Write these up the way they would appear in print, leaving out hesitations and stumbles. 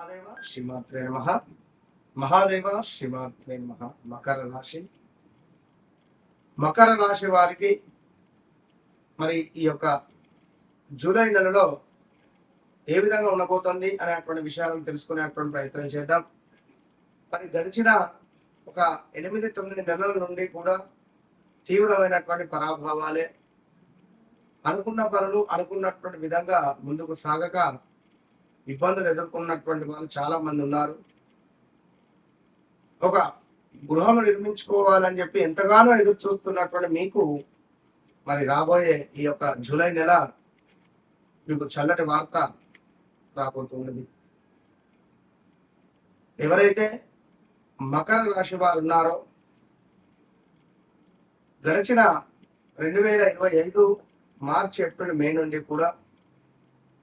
మహాదేవ శ్రీమాత్రే నమః. మహాదేవ శ్రీమాత్రే నమః. మకర రాశి వారికి మరి ఈ యొక్క జూలై నెలలో ఏ విధంగా ఉండబోతోంది అనేటువంటి విషయాలను తెలుసుకునేటువంటి ప్రయత్నం చేద్దాం. మరి గడిచిన ఒక 8-9 నెలల నుండి కూడా తీవ్రమైనటువంటి పరాభవాలే, అనుకున్న పనులు అనుకున్నటువంటి విధంగా ముందుకు సాగక ఇబ్బందులు ఎదుర్కొన్నటువంటి వాళ్ళు చాలా మంది ఉన్నారు. ఒక గృహం నిర్మించుకోవాలని చెప్పి ఎంతగానో ఎదురు చూస్తున్నటువంటి మీకు మరి రాబోయే ఈ యొక్క జూలై నెల మీకు చల్లటి వార్త రాబోతున్నది. ఎవరైతే మకర రాశి వారు ఉన్నారో గడిచిన 2025 మార్చి, ఏప్రిల్, మే నుండి కూడా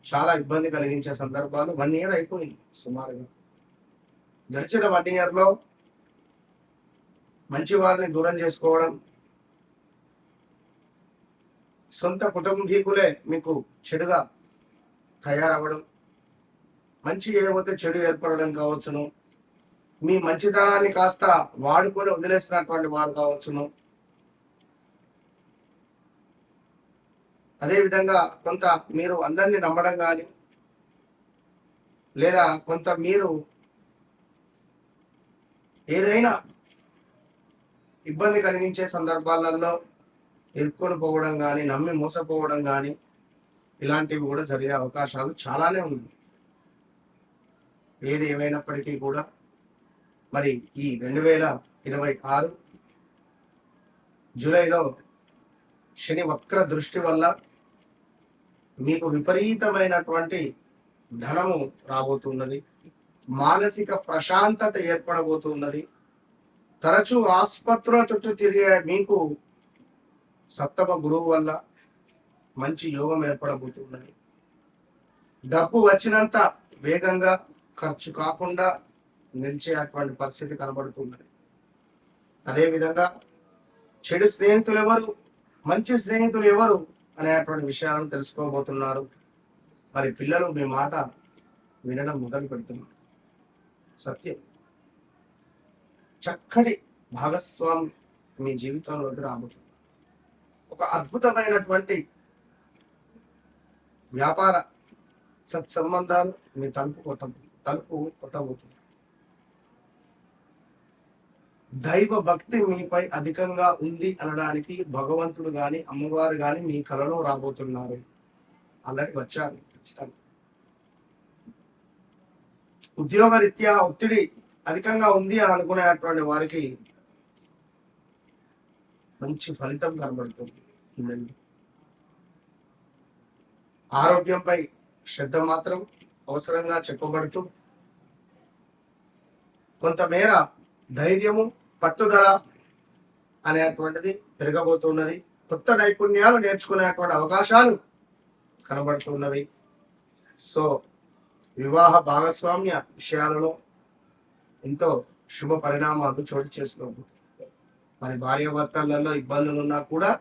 చాలా ఇబ్బంది కలిగించే సందర్భాలు 1 ఇయర్ అయిపోయింది సుమారుగా. గడిచిన 1 ఇయర్లో మంచి వారిని దూరం చేసుకోవడం, సొంత కుటుంబీకులే మీకు చెడుగా తయారవ్వడం, మంచి ఏమైతే చెడు ఏర్పడడం కావచ్చును, మీ మంచితనాన్ని కాస్త వాడుకొని వదిలేసినటువంటి వారు కావచ్చును, అదేవిధంగా కొంత మీరు అందరినీ నమ్మడం కానీ, లేదా కొంత మీరు ఏదైనా ఇబ్బంది కలిగించే సందర్భాలలో ఇరుక్కొని పోవడం కానీ, నమ్మి మోసపోవడం కానీ, ఇలాంటివి కూడా జరిగే అవకాశాలు చాలానే ఉన్నాయి. ఏది ఏమైనప్పటికీ కూడా మరి ఈ 2026 జూలైలో శని వక్ర దృష్టి వల్ల మీకు విపరీతమైనటువంటి ధనము రాబోతున్నది. మానసిక ప్రశాంతత ఏర్పడబోతున్నది. తరచూ ఆసుపత్రుల చుట్టూ తిరిగే మీకు సప్తమ గురువు వల్ల మంచి యోగం ఏర్పడబోతున్నది. డబ్బు వచ్చినంత వేగంగా ఖర్చు కాకుండా నిలిచేటువంటి పరిస్థితి కనబడుతున్నది. అదేవిధంగా చెడు స్నేహితులు ఎవరు, మంచి స్నేహితులు ఎవరు అనేటువంటి విషయాలను తెలుసుకోబోతున్నారు. మరి పిల్లలు మీ మాట వినడం మొదలు పెడుతున్నారు. సత్యం, చక్కటి భాగస్వామి మీ జీవితంలోకి రాబోతుంది. ఒక అద్భుతమైనటువంటి వ్యాపార సత్సంబంధాలు మీ తలుపు కొట్టబోతుంది. దైవ భక్తి మీపై అధికంగా ఉంది అనడానికి భగవంతుడు గాని, అమ్మవారు గాని మీ కలలో రాబోతున్నారు. ఆల్రెడీ వచ్చారు. ఉద్యోగ రీత్యా ఒత్తిడి అధికంగా ఉంది అని అనుకునేటువంటి వారికి మంచి ఫలితం కనబడుతుంది. ఆరోగ్యంపై శ్రద్ధ మాత్రం అవసరంగా చెప్పబడుతూ కొంతమేర ధైర్యము, పట్టుదల అనేటువంటిది పెరగబోతున్నది. కొత్త నైపుణ్యాలు నేర్చుకునేటువంటి అవకాశాలు కనబడుతున్నవి. సో వివాహ భాగస్వామ్య విషయాలలో ఎంతో శుభ పరిణామాలు చోటు చేసుకోబోతుంది. మరి భార్యాభర్తలలో ఇబ్బందులు ఉన్నా కూడా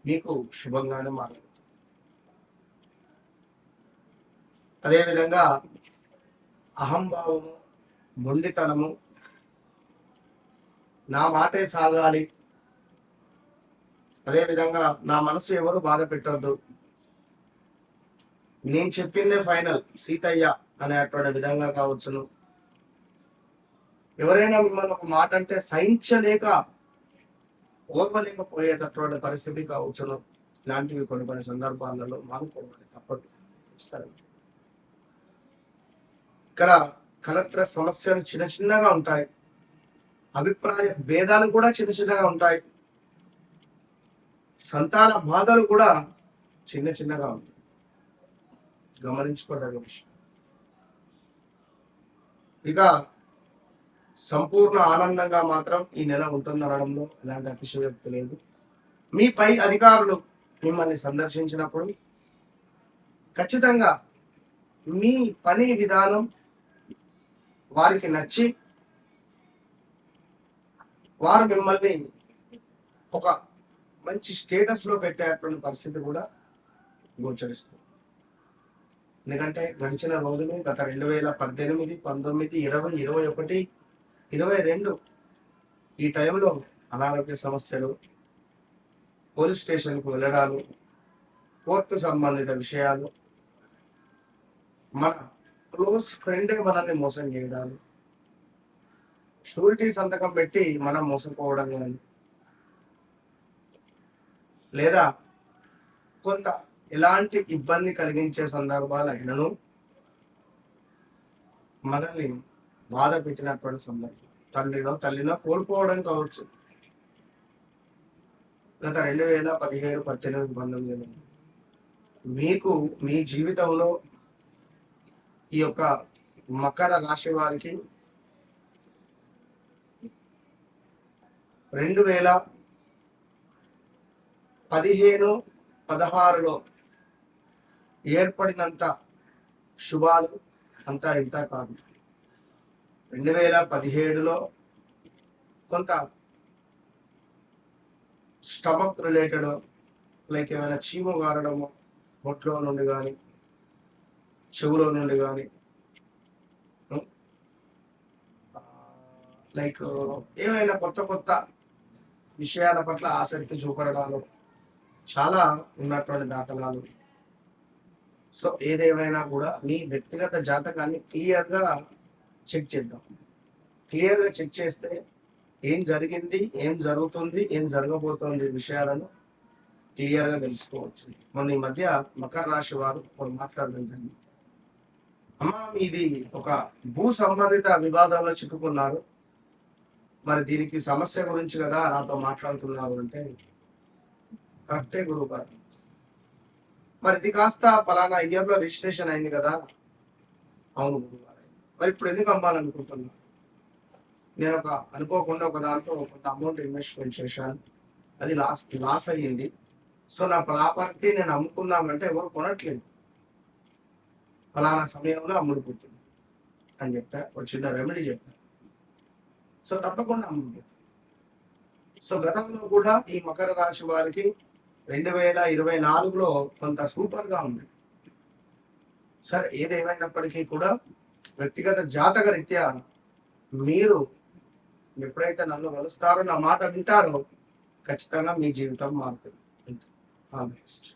మీకు శుభంగానే మారబోతుంది. అదేవిధంగా అహంభావము, మొండితనము, నా మాటే సాగాలి, అదేవిధంగా నా మనసు ఎవరు బాధ పెట్టొద్దు, నేను చెప్పిందే ఫైనల్ సీతయ్య అనేటువంటి విధంగా కావచ్చును. ఎవరైనా మిమ్మల్ని ఒక మాట అంటే సహించలేక ఓర్వలేకపోయేటటువంటి పరిస్థితి కావచ్చును. ఇలాంటివి కొన్ని సందర్భాలలో మానుకోవాలి, తప్పదు. ఇక్కడ కలెక్టర్ సమస్యలు చిన్నగా ఉంటాయి. అభిప్రాయ భేదాలు కూడా చిన్నగా ఉంటాయి. సంతాన బాధలు కూడా చిన్నగా ఉంటాయి. గమనించుకోదగ్గ విషయం. ఇక సంపూర్ణ ఆనందంగా మాత్రం ఈ నెల ఉంటుందనడంలో ఎలాంటి అతిశయోక్తి లేదు. మీ పై అధికారులు మిమ్మల్ని సందర్శించినప్పుడు ఖచ్చితంగా మీ పని విధానం వారికి నచ్చి వారు మిమ్మల్ని ఒక మంచి స్టేటస్ లో పెట్టేటువంటి పరిస్థితి కూడా గోచరిస్తుంది. ఎందుకంటే గడిచిన రోజులు గత 2018, 19, 20, 21, 22 ఈ టైంలో అనారోగ్య సమస్యలు, పోలీస్ స్టేషన్కు వెళ్ళడాలు, కోర్టు సంబంధిత విషయాలు, మన క్లోజ్ ఫ్రెండే మనల్ని మోసం చేయడాలు, షూరిటీ సంతకం పెట్టి మనం మోసపోవడం కానీ, లేదా కొంత ఎలాంటి ఇబ్బంది కలిగించే సందర్భాలు అయినను మనల్ని బాధ పెట్టినటువంటి సందర్భం, తండ్రినో తల్లినో కోల్పోవడం కావచ్చు. గత 2017, 18, 19 మీకు మీ జీవితంలో ఈ యొక్క మకర రాశి వారికి 2015, 16లో ఏర్పడినంత శుభాలు అంతా ఇంత కాదు. 2017లో కొంత స్టమక్ రిలేటెడ్, లైక్ ఏమైనా చీము గారడము పొట్లో నుండి కానీ చెవులో నుండి కానీ, లైక్ ఏమైనా కొత్త కొత్త విషయాల పట్ల ఆసక్తి చూపడాలు చాలా ఉన్నటువంటి దాఖలాలు. సో ఏదేమైనా కూడా మీ వ్యక్తిగత జాతకాన్ని క్లియర్గా చెక్ చేద్దాం. క్లియర్గా చెక్ చేస్తే ఏం జరిగింది, ఏం జరుగుతుంది, ఏం జరగబోతోంది విషయాలను క్లియర్గా తెలుసుకోవచ్చు. మొన్న ఈ మధ్య మకర రాశి వారు మాట్లాడడం జరిగింది. అమ్మ మీది ఒక భూ సంబంధిత వివాదంలో చిక్కుకున్నారు, మరి దీనికి సమస్య గురించి కదా నాతో మాట్లాడుతున్నారు అంటే, కరెక్టే గురువు గారు, మరి ఇది కాస్త పలానా ఇయర్లో రిజిస్ట్రేషన్ అయింది కదా. అవును గురువు గారు, మరి ఇప్పుడు ఎందుకు అమ్మాలనుకుంటున్నా? నేను అనుకోకుండా ఒక దాంట్లో కొంత అమౌంట్ ఇన్వెస్ట్మెంట్ చేశాను, అది లాస్ అయ్యింది. సో నా ప్రాపర్టీ నేను అమ్ముకుందామంటే ఎవరు కొనట్లేదు, ఫలానా సమయంలో అమ్ముడుపోతుంది అని చెప్పా. ఒక చిన్న రెమెడీ చెప్పా. సో తప్పకుండా అమ్ముడుపోతుంది. సో గతంలో కూడా ఈ మకర రాశి వారికి 2024లో కొంత సూపర్గా ఉంది. సరే ఏదేమైనప్పటికీ కూడా వ్యక్తిగత జాతక రీత్యా మీరు ఎప్పుడైతే నన్ను కలుస్తారో, నా మాట వింటారో, ఖచ్చితంగా మీ జీవితం మారుతుంది. All the best.